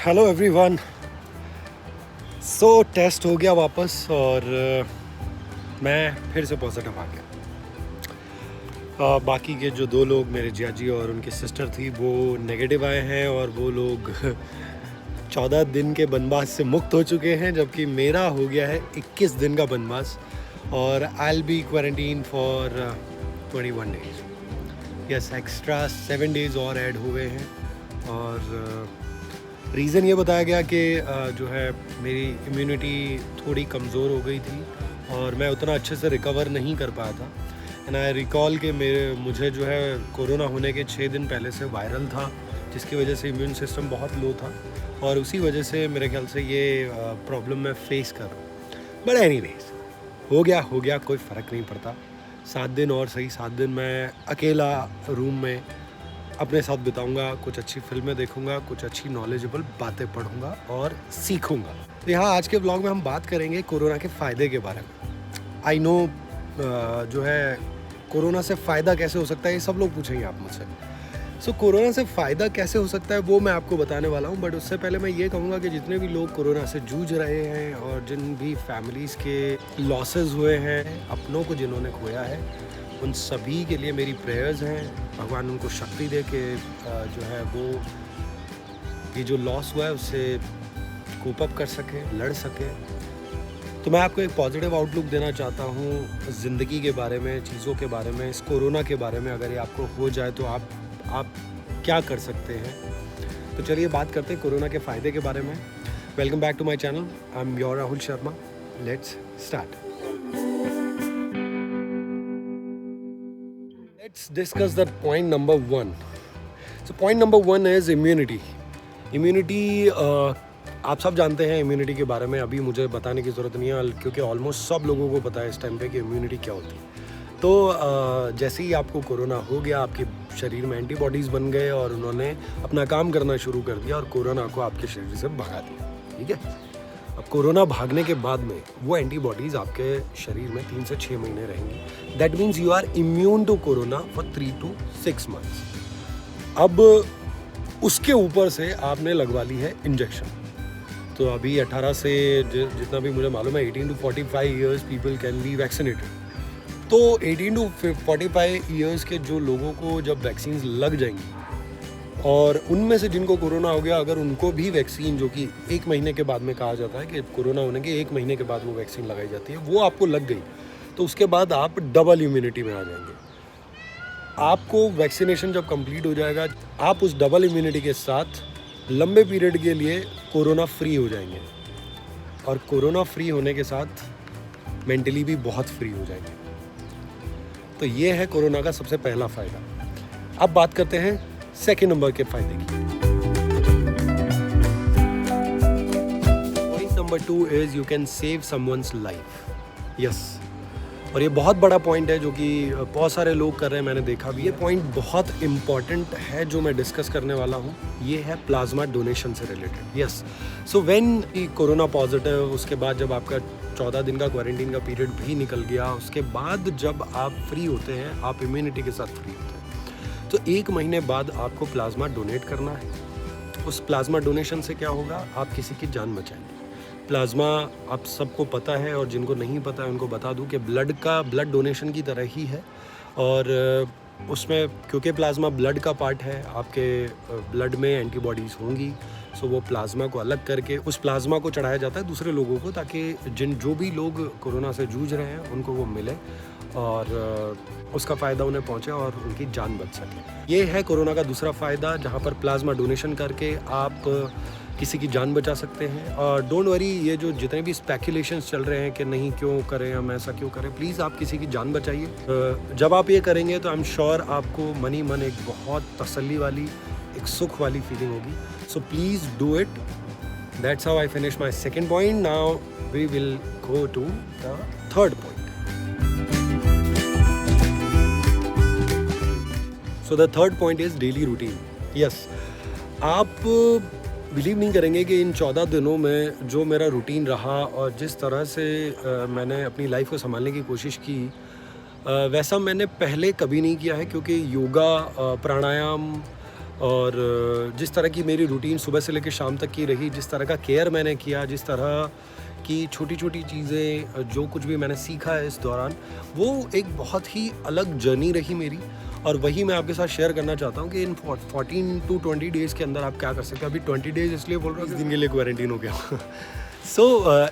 Hello everyone. Test हो गया वापस और मैं फिर से पॉजिटिव आ गया। बाकी के जो दो लोग मेरे जियाजी और उनकी सिस्टर थी वो नेगेटिव आए हैं और वो लोग 14 दिन के बनवास से मुक्त हो चुके हैं, जबकि मेरा हो गया है 21 दिन का बनवास और I will be quarantine for 21 days. Yes, extra 7 days और ऐड हुए हैं और रीज़न ये बताया गया कि जो है मेरी इम्यूनिटी थोड़ी कमज़ोर हो गई थी और मैं उतना अच्छे से रिकवर नहीं कर पाया था। एंड आई रिकॉल कि मुझे जो है कोरोना होने के 6 दिन पहले से वायरल था, जिसकी वजह से इम्यून सिस्टम बहुत लो था और उसी वजह से मेरे ख्याल से ये प्रॉब्लम मैं फेस कर रहा हूँ। बट एनीवेज, हो गया, कोई फ़र्क नहीं पड़ता। 7 दिन और सही, 7 दिन मैं अकेला रूम में अपने साथ बिताऊंगा, कुछ अच्छी फिल्में देखूंगा, कुछ अच्छी नॉलेजेबल बातें पढ़ूंगा और सीखूंगा। तो यहाँ आज के ब्लॉग में हम बात करेंगे कोरोना के फ़ायदे के बारे में। आई नो जो है कोरोना से फ़ायदा कैसे हो सकता है, ये सब लोग पूछेंगे आप मुझसे। कोरोना से फ़ायदा कैसे हो सकता है वो मैं आपको बताने वाला हूँ। बट उससे पहले मैं ये कहूँगा कि जितने भी लोग कोरोना से जूझ रहे हैं और जिन भी फैमिलीज़ के लॉसेस हुए हैं, अपनों को जिन्होंने खोया है, उन सभी के लिए मेरी प्रेयर्स हैं। भगवान उनको शक्ति दे के जो है वो ये जो लॉस हुआ है उससे कोप अप कर सके, लड़ सके। तो मैं आपको एक पॉजिटिव आउटलुक देना चाहता हूँ ज़िंदगी के बारे में, चीज़ों के बारे में, इस कोरोना के बारे में। अगर ये आपको हो जाए तो आप क्या कर सकते हैं। तो चलिए बात करते हैं कोरोना के फ़ायदे के बारे में। Welcome back to my channel, I am your Rahul Sharma. Let's start. Let's discuss that point number 1. So point number 1 is immunity. Immunity आप सब जानते हैं इम्यूनिटी के बारे में, अभी मुझे बताने की ज़रूरत नहीं है क्योंकि ऑलमोस्ट सब लोगों को पता है इस टाइम पे कि इम्यूनिटी क्या होती है। तो जैसे ही आपको कोरोना हो गया, आपके शरीर में एंटीबॉडीज़ बन गए और उन्होंने अपना काम करना शुरू कर दिया और कोरोना को आपके शरीर से भगा दिया। ठीक है, अब कोरोना भागने के बाद में वो एंटीबॉडीज़ आपके शरीर में 3 से 6 महीने रहेंगी। That means you are immune to corona for 3 to 6 months। अब उसके ऊपर से आपने लगवा ली है इंजेक्शन। तो अभी 18 से जितना भी मुझे मालूम है 18 to 45 years people can be vaccinated. तो 18 to 45 ईयर्स के जो लोगों को जब वैक्सीन लग जाएंगी और उनमें से जिनको कोरोना हो गया, अगर उनको भी वैक्सीन, जो कि 1 महीने के बाद में कहा जाता है कि कोरोना होने के 1 महीने के बाद वो वैक्सीन लगाई जाती है, वो आपको लग गई तो उसके बाद आप डबल इम्यूनिटी में आ जाएंगे। आपको वैक्सीनेशन जब कंप्लीट हो जाएगा, आप उस डबल इम्यूनिटी के साथ लंबे पीरियड के लिए कोरोना फ्री हो जाएंगे और कोरोना फ्री होने के साथ मेंटली भी बहुत फ्री हो जाएंगे। तो ये है कोरोना का सबसे पहला फ़ायदा। अब बात करते हैं सेकेंड नंबर के फायदे की। Point number 2 is you can save someone's life. Yes, और ये बहुत बड़ा पॉइंट है जो कि बहुत सारे लोग कर रहे हैं, मैंने देखा भी। ये पॉइंट बहुत इंपॉर्टेंट है जो मैं डिस्कस करने वाला हूँ। ये है प्लाज्मा डोनेशन से related. Yes, so when corona positive, उसके बाद जब आपका 14 दिन का क्वारंटीन का पीरियड भी निकल गया, उसके बाद जब आप फ्री होते हैं, आप इम्यूनिटी के साथ फ्री होते हैं, तो 1 महीने बाद आपको प्लाज्मा डोनेट करना है। उस प्लाज्मा डोनेशन से क्या होगा, आप किसी की जान बचाएंगे। प्लाज्मा आप सबको पता है और जिनको नहीं पता है उनको बता दूं कि ब्लड डोनेशन की तरह ही है। और उसमें क्योंकि प्लाज्मा ब्लड का पार्ट है, आपके ब्लड में एंटीबॉडीज़ होंगी, सो वो प्लाज्मा को अलग करके उस प्लाज्मा को चढ़ाया जाता है दूसरे लोगों को, ताकि जो भी लोग कोरोना से जूझ रहे हैं उनको वो मिले और उसका फ़ायदा उन्हें पहुंचे और उनकी जान बच सके। ये है कोरोना का दूसरा फ़ायदा, जहां पर प्लाज्मा डोनेशन करके आप किसी की जान बचा सकते हैं। और डोंट वरी, ये जो जितने भी स्पेकुलेशंस चल रहे हैं कि नहीं क्यों करें, हम ऐसा क्यों करें, प्लीज़ आप किसी की जान बचाइए। जब आप ये करेंगे तो आई एम श्योर आपको मन एक बहुत तसल्ली वाली, एक सुख वाली फीलिंग होगी। So please do it. That's how I finish my second point. Now we will go to the third point. So the third point is daily routine. Yes, आप बिलीव नहीं करेंगे कि इन 14 दिनों में जो मेरा रूटीन रहा और जिस तरह से मैंने अपनी लाइफ को संभालने की कोशिश की, वैसा मैंने पहले कभी नहीं किया है। क्योंकि योगा, प्राणायाम और जिस तरह की मेरी रूटीन सुबह से लेकर शाम तक की रही, जिस तरह का केयर मैंने किया, जिस तरह की छोटी छोटी चीज़ें, जो कुछ भी मैंने सीखा है इस दौरान, वो एक बहुत ही अलग जर्नी रही मेरी। और वही मैं आपके साथ शेयर करना चाहता हूँ कि इन 14 to 20 डेज़ के अंदर आप क्या कर सकते हैं। अभी 20 डेज़ इसलिए बोल रहा हूँ, 20 दिन के लिए क्वारंटीन हो गया। सो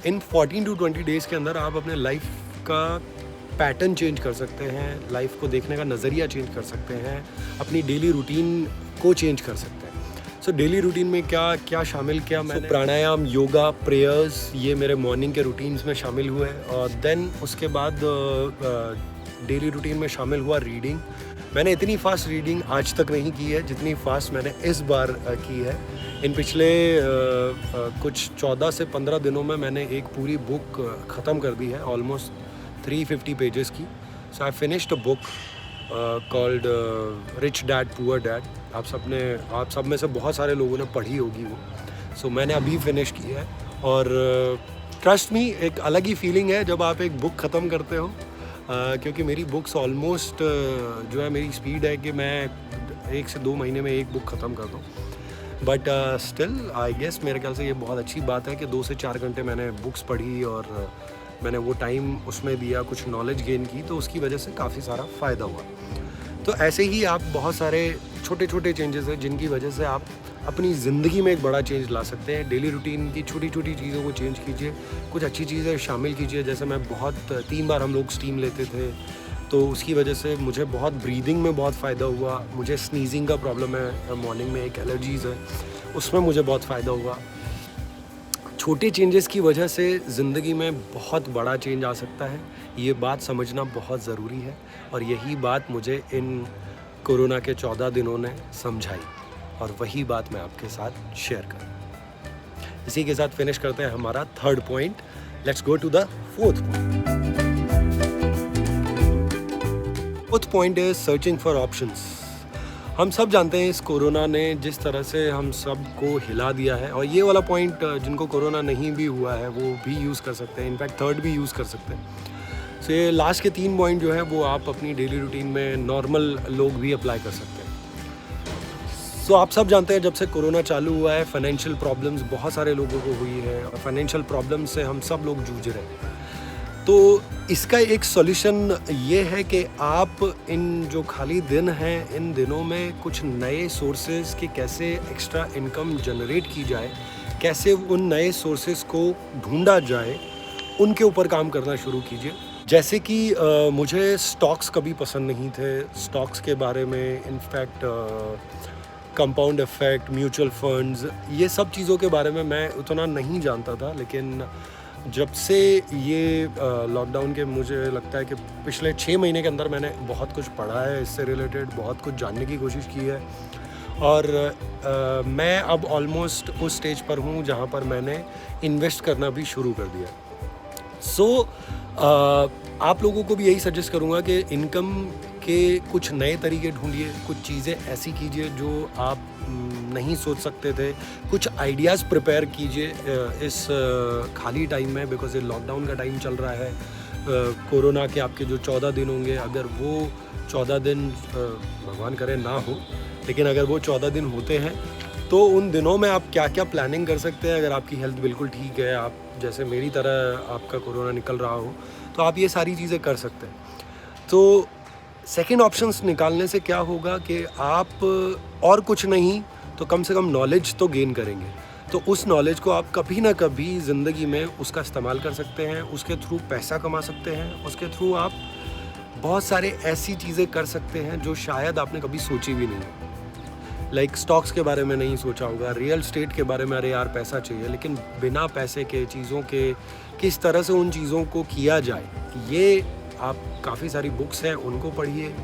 इन 14 to 20 डेज़ के अंदर आप अपने लाइफ का पैटर्न चेंज कर सकते हैं, लाइफ को देखने का नज़रिया चेंज कर सकते हैं, अपनी डेली रूटीन को चेंज कर सकते हैं। सो डेली रूटीन में क्या क्या शामिल किया मैंने? प्राणायाम, योगा, प्रेयर्स, ये मेरे मॉर्निंग के रूटीन्स में शामिल हुए। और देन उसके बाद डेली रूटीन में शामिल हुआ रीडिंग। मैंने इतनी फास्ट रीडिंग आज तक नहीं की है जितनी फास्ट मैंने इस बार की है। इन पिछले कुछ 14 से 15 दिनों में मैंने एक पूरी बुक ख़त्म कर दी है, ऑलमोस्ट 350 पेजेस की। So I finished a book called rich dad poor dad. आप सब में से बहुत सारे लोगों ने पढ़ी होगी वो। सो मैंने अभी फिनिश की है। और ट्रस्ट मी, एक अलग ही फीलिंग है जब आप एक बुक ख़त्म करते हो, क्योंकि मेरी बुक्स ऑलमोस्ट जो है, मेरी स्पीड है कि मैं 1 से 2 महीने में एक बुक ख़त्म कर दूँ। बट स्टिल आई गेस मेरे ख्याल से ये बहुत अच्छी बात है कि 2 से 4 घंटे मैंने बुक्स पढ़ी और मैंने वो टाइम उसमें दिया, कुछ नॉलेज गेन की, तो उसकी वजह से काफ़ी सारा फ़ायदा हुआ। तो ऐसे ही आप बहुत सारे छोटे छोटे चेंजेस हैं जिनकी वजह से आप अपनी ज़िंदगी में एक बड़ा चेंज ला सकते हैं। डेली रूटीन की छोटी छोटी चीज़ों को चेंज कीजिए, कुछ अच्छी चीज़ें शामिल कीजिए। जैसे मैं 3 बार हम लोग स्टीम लेते थे, तो उसकी वजह से मुझे बहुत ब्रीदिंग में बहुत फ़ायदा हुआ। मुझे स्नीजिंग का प्रॉब्लम है, मॉर्निंग में एक एलर्जीज़ है, उसमें मुझे बहुत फ़ायदा हुआ। छोटे चेंजेस की वजह से ज़िंदगी में बहुत बड़ा चेंज आ सकता है, ये बात समझना बहुत ज़रूरी है। और यही बात मुझे इन कोरोना के 14 दिनों ने समझाई, और वही बात मैं आपके साथ शेयर करूँ। इसी के साथ फिनिश करते हैं हमारा 3rd point. Let's go to the 4th point. 4th point is searching for options. हम सब जानते हैं इस कोरोना ने जिस तरह से हम सब को हिला दिया है, और ये वाला पॉइंट जिनको कोरोना नहीं भी हुआ है वो भी यूज़ कर सकते हैं, इनफैक्ट 3rd भी यूज़ कर सकते हैं। सो ये लास्ट के 3 पॉइंट जो है वो आप अपनी डेली रूटीन में नॉर्मल लोग भी अप्लाई कर सकते हैं। सो आप सब जानते हैं जब से कोरोना चालू हुआ है, फाइनेंशियल प्रॉब्लम्स बहुत सारे लोगों को हुई है, और फाइनेंशियल प्रॉब्लम से हम सब लोग जूझ रहे हैं। तो इसका एक सॉल्यूशन ये है कि आप इन जो खाली दिन हैं, इन दिनों में कुछ नए सोर्सेज के कैसे एक्स्ट्रा इनकम जनरेट की जाए, कैसे उन नए सोर्सेज को ढूंढा जाए, उनके ऊपर काम करना शुरू कीजिए। जैसे कि मुझे स्टॉक्स कभी पसंद नहीं थे, स्टॉक्स के बारे में, in fact compound effect, mutual funds, ये सब चीज़ों के बारे में मैं उतना नहीं जानता था। लेकिन जब से ये लॉकडाउन के, मुझे लगता है कि पिछले 6 महीने के अंदर मैंने बहुत कुछ पढ़ा है इससे रिलेटेड, बहुत कुछ जानने की कोशिश की है। और मैं अब ऑलमोस्ट उस स्टेज पर हूँ जहाँ पर मैंने इन्वेस्ट करना भी शुरू कर दिया। सो आप लोगों को भी यही सजेस्ट करूँगा कि इनकम के कुछ नए तरीके ढूंढिए, कुछ चीज़ें ऐसी कीजिए जो आप नहीं सोच सकते थे, कुछ आइडियाज़ प्रिपेयर कीजिए इस खाली टाइम में, बिकॉज ये लॉकडाउन का टाइम चल रहा है। कोरोना के आपके जो 14 दिन होंगे, अगर वो 14 दिन भगवान करे ना हो, लेकिन अगर वो 14 दिन होते हैं तो उन दिनों में आप क्या क्या प्लानिंग कर सकते हैं। अगर आपकी हेल्थ बिल्कुल ठीक है, आप जैसे मेरी तरह आपका कोरोना निकल रहा हो, तो आप ये सारी चीज़ें कर सकते हैं। तो सेकंड ऑप्शंस निकालने से क्या होगा कि आप और कुछ नहीं तो कम से कम नॉलेज तो गेन करेंगे। तो उस नॉलेज को आप कभी ना कभी ज़िंदगी में उसका इस्तेमाल कर सकते हैं, उसके थ्रू पैसा कमा सकते हैं, उसके थ्रू आप बहुत सारे ऐसी चीज़ें कर सकते हैं जो शायद आपने कभी सोची भी नहीं। लाइक स्टॉक्स के बारे में नहीं सोचा होगा, रियल स्टेट के बारे में, अरे यार पैसा चाहिए, लेकिन बिना पैसे के चीज़ों के किस तरह से उन चीज़ों को किया जाए, ये आप काफ़ी सारी बुक्स हैं उनको पढ़िए,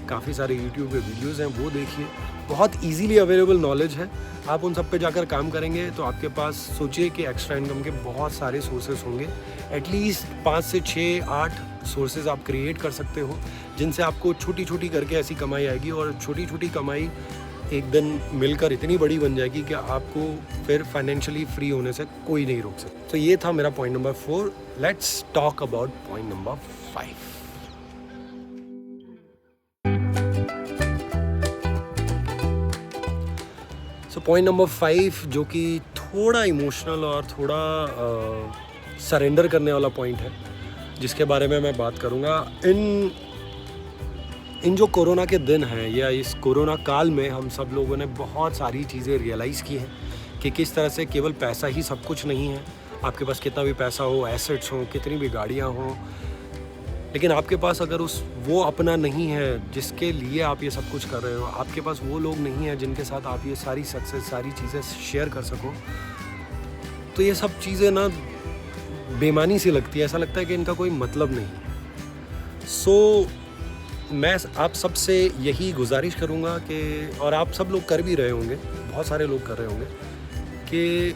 काफ़ी सारे यूट्यूब पे वीडियोज़ हैं वो देखिए, बहुत इजीली अवेलेबल नॉलेज है। आप उन सब पे जाकर काम करेंगे तो आपके पास, सोचिए कि एक्स्ट्रा इनकम के बहुत सारे सोर्सेज होंगे। एटलीस्ट 5 से 6, 8 सोर्सेज आप क्रिएट कर सकते हो, जिनसे आपको छोटी छोटी करके ऐसी कमाई आएगी, और छोटी छोटी कमाई एक दिन मिलकर इतनी बड़ी बन जाएगी कि आपको फिर फाइनेंशियली फ्री होने से कोई नहीं रोक सकता। तो ये था मेरा point number 4। Let's talk about point number 5। So point number 5 जो कि थोड़ा इमोशनल और थोड़ा सरेंडर करने वाला पॉइंट है, जिसके बारे में मैं बात करूँगा। इन जो कोरोना के दिन हैं या इस कोरोना काल में हम सब लोगों ने बहुत सारी चीज़ें रियलाइज़ की हैं कि किस तरह से केवल पैसा ही सब कुछ नहीं है। आपके पास कितना भी पैसा हो, एसेट्स हो, कितनी भी गाड़ियाँ हों, लेकिन आपके पास अगर वो अपना नहीं है जिसके लिए आप ये सब कुछ कर रहे हो, आपके पास वो लोग नहीं हैं जिनके साथ आप ये सारी सक्सेस, सारी चीज़ें शेयर कर सको, तो ये सब चीज़ें ना बेमानी सी लगती है। ऐसा लगता है कि इनका कोई मतलब नहीं है। सो मैं आप सबसे यही गुजारिश करूँगा कि, और आप सब लोग कर भी रहे होंगे, बहुत सारे लोग कर रहे होंगे, कि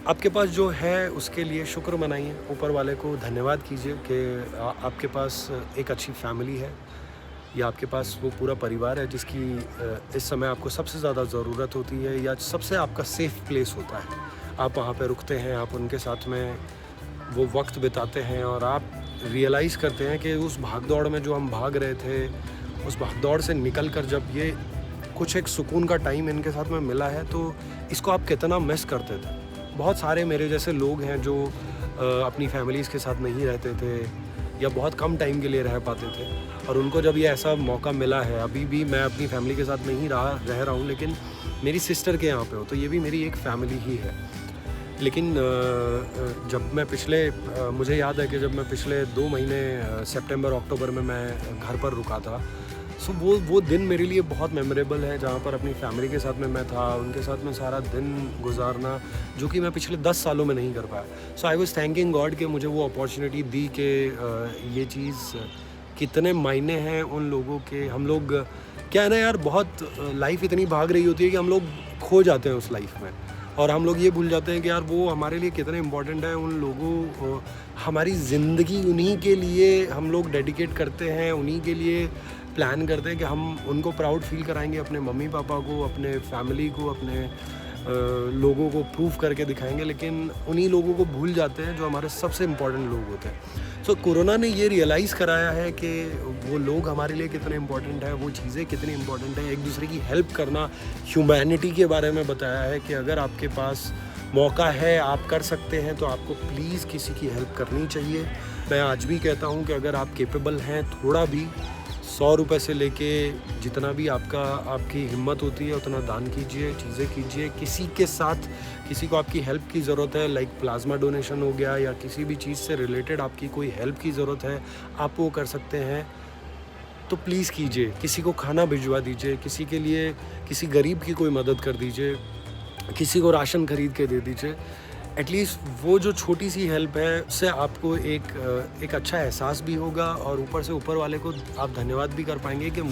आपके पास जो है उसके लिए शुक्र मनाइए, ऊपर वाले को धन्यवाद कीजिए कि आपके पास एक अच्छी फैमिली है या आपके पास वो पूरा परिवार है जिसकी इस समय आपको सबसे ज़्यादा ज़रूरत होती है, या सबसे आपका सेफ़ प्लेस होता है। आप वहाँ पे रुकते हैं, आप उनके साथ में वो वक्त बिताते हैं और आप रियलाइज़ करते हैं कि उस भागदौड़ में जो हम भाग रहे थे, उस भागदौड़ से निकल कर जब ये कुछ एक सुकून का टाइम इनके साथ में मिला है तो इसको आप कितना मिस करते थे। बहुत सारे मेरे जैसे लोग हैं जो अपनी फैमिलीज़ के साथ नहीं रहते थे या बहुत कम टाइम के लिए रह पाते थे, और उनको जब ये ऐसा मौका मिला है, अभी भी मैं अपनी फैमिली के साथ नहीं रह रहा हूँ, लेकिन मेरी सिस्टर के यहाँ पे हो, तो ये भी मेरी एक फ़ैमिली ही है। लेकिन जब मैं मुझे याद है कि जब मैं पिछले 2 महीने सितंबर अक्टूबर में मैं घर पर रुका था, सो वो दिन मेरे लिए बहुत मेमोरेबल है, जहाँ पर अपनी फैमिली के साथ में मैं था, उनके साथ में सारा दिन गुजारना, जो कि मैं पिछले 10 सालों में नहीं कर पाया। सो आई वाज थैंकिंग गॉड कि मुझे वो अपॉर्चुनिटी दी कि ये चीज़ कितने मायने हैं उन लोगों के। हम लोग क्या है ना यार, बहुत लाइफ इतनी भाग रही होती है कि हम लोग खो जाते हैं उस लाइफ में, और हम लोग ये भूल जाते हैं कि यार वो हमारे लिए कितने इम्पोर्टेंट है। उन लोगों हमारी ज़िंदगी उन्हीं के लिए हम लोग डेडिकेट करते हैं, उन्हीं के लिए प्लान करते हैं कि हम उनको प्राउड फील कराएंगे, अपने मम्मी पापा को, अपने फैमिली को, अपने लोगों को प्रूव करके दिखाएंगे, लेकिन उन्हीं लोगों को भूल जाते हैं जो हमारे सबसे इम्पोर्टेंट लोग होते हैं। सो कोरोना ने ये रियलाइज़ कराया है कि वो लोग हमारे लिए कितने इम्पोर्टेंट है, वो चीज़ें कितनी इम्पोर्टेंट है। एक दूसरे की हेल्प करना, ह्यूमैनिटी के बारे में बताया है कि अगर आपके पास मौका है, आप कर सकते हैं, तो आपको प्लीज़ किसी की हेल्प करनी चाहिए। मैं आज भी कहता हूँ कि अगर आप केपेबल हैं, थोड़ा भी 100 रुपये से लेके जितना भी आपकी हिम्मत होती है उतना दान कीजिए, चीज़ें कीजिए। किसी के साथ, किसी को आपकी हेल्प की ज़रूरत है, लाइक प्लाज्मा डोनेशन हो गया, या किसी भी चीज़ से रिलेटेड आपकी कोई हेल्प की ज़रूरत है, आप वो कर सकते हैं, तो प्लीज़ कीजिए। किसी को खाना भिजवा दीजिए, किसी के लिए किसी गरीब की कोई मदद कर दीजिए, किसी को राशन खरीद के दे दीजिए। एटलीस्ट वो जो छोटी सी हेल्प है उससे आपको एक अच्छा एहसास भी होगा, और ऊपर से ऊपर वाले को आप धन्यवाद भी कर पाएंगे कि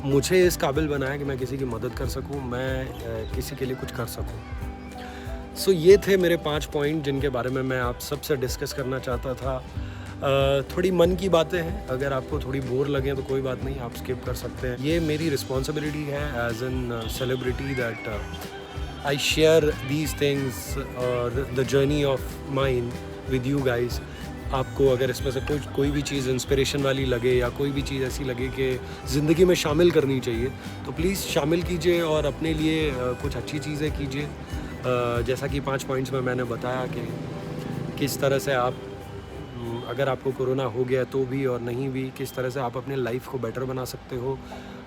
मुझे इस काबिल बनाया कि मैं किसी की मदद कर सकूं, मैं किसी के लिए कुछ कर सकूं। सो ये थे मेरे 5 पॉइंट जिनके बारे में मैं आप सबसे डिस्कस करना चाहता था। थोड़ी मन की बातें हैं, अगर आपको थोड़ी बोर लगे तो कोई बात नहीं, आप स्किप कर सकते हैं। ये मेरी रिस्पॉन्सिबिलिटी है एज एन सेलिब्रिटी दैट I share these things or the journey of mine with you guys। आपको अगर इसमें से कोई भी चीज़ इंस्पिरेशन वाली लगे या कोई भी चीज़ ऐसी लगे कि ज़िंदगी में शामिल करनी चाहिए, तो प्लीज़ शामिल कीजिए और अपने लिए कुछ अच्छी चीज़ें कीजिए। जैसा कि 5 पॉइंट्स में मैंने बताया कि किस तरह से आप, अगर आपको कोरोना हो गया तो भी और नहीं भी, किस तरह से आप अपने लाइफ को बेटर बना सकते हो,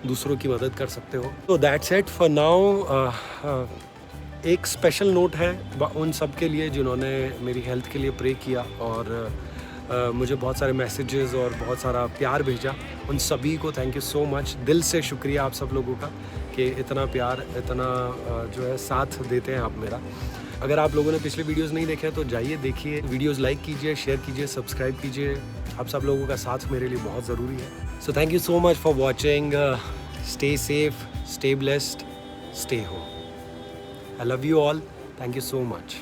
दूसरों की मदद कर सकते हो। तो दैट्स इट फॉर नाउ। एक स्पेशल नोट है उन सब के लिए जिन्होंने मेरी हेल्थ के लिए प्रे किया और मुझे बहुत सारे मैसेजेस और बहुत सारा प्यार भेजा। उन सभी को थैंक यू सो मच, दिल से शुक्रिया आप सब लोगों का कि इतना प्यार, इतना जो है साथ देते हैं आप मेरा। अगर आप लोगों ने पिछले वीडियोस नहीं देखे तो जाइए देखिए, वीडियोस लाइक कीजिए, शेयर कीजिए, सब्सक्राइब कीजिए। आप सब लोगों का साथ मेरे लिए बहुत ज़रूरी है। So thank you so much for watching. Stay safe, stay blessed, stay home. I love you all. Thank you so much.